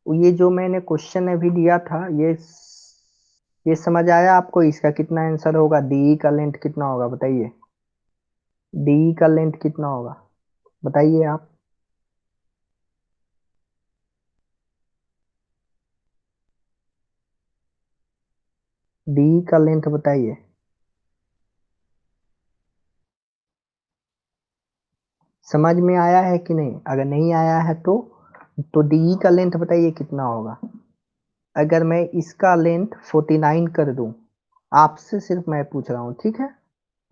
ये जो मैंने क्वेश्चन अभी दिया था, ये समझ आया आपको, इसका कितना आंसर होगा, डी का लेंथ कितना होगा बताइए। डी का लेंथ कितना होगा बताइए आप। डी का लेंथ बताइए। समझ में आया है कि नहीं, अगर नहीं आया है तो डी का लेंथ बताइए कितना होगा। अगर मैं इसका लेंथ 49 कर दूं, आपसे सिर्फ मैं पूछ रहा हूँ, ठीक है।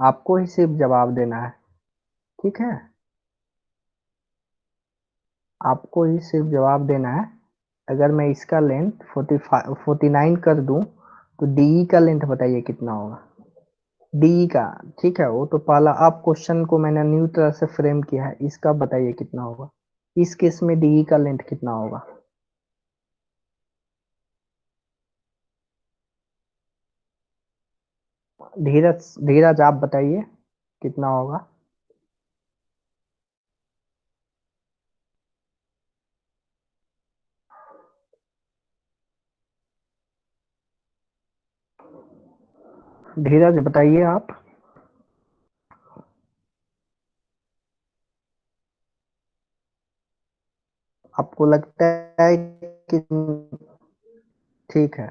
आपको ही सिर्फ जवाब देना है। ठीक है, आपको ही सिर्फ जवाब देना है। अगर मैं इसका लेंथ 49 कर दूं तो डी का लेंथ बताइए कितना होगा। डी का। ठीक है, वो तो पहला अब क्वेश्चन को मैंने न्यू तरह से फ्रेम किया है, इसका बताइए कितना होगा। इस केस में डी का लेंथ कितना होगा। धीरज धीरज आप बताइए कितना होगा। धीरज बताइए आप। आपको लगता है कि ठीक है,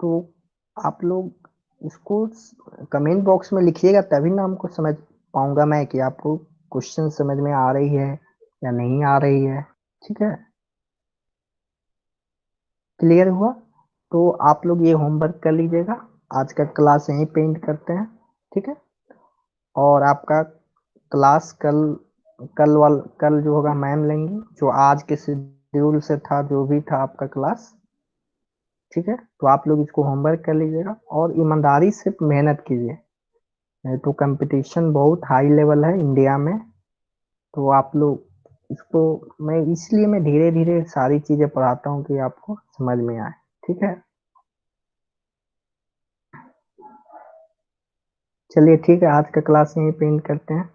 तो आप लोग इसको कमेंट बॉक्स में लिखिएगा, तभी ना हमको समझ पाऊंगा मैं कि आपको क्वेश्चन समझ में आ रही है या नहीं आ रही है। ठीक है, क्लियर हुआ? तो आप लोग ये होमवर्क कर लीजिएगा। आज का क्लास यहीं पेंट करते हैं। ठीक है, और आपका क्लास कल जो होगा मैम लेंगी, जो आज के शेड्यूल से था, जो भी था आपका क्लास। ठीक है, तो आप लोग इसको होमवर्क कर लीजिएगा और ईमानदारी से मेहनत कीजिए, नहीं तो कंपटीशन बहुत हाई लेवल है इंडिया में। तो आप लोग इसको, मैं धीरे धीरे सारी चीजें पढ़ाता हूँ कि आपको समझ में आए। ठीक है, चलिए ठीक है, आज का क्लास यहीं पे एंड करते हैं।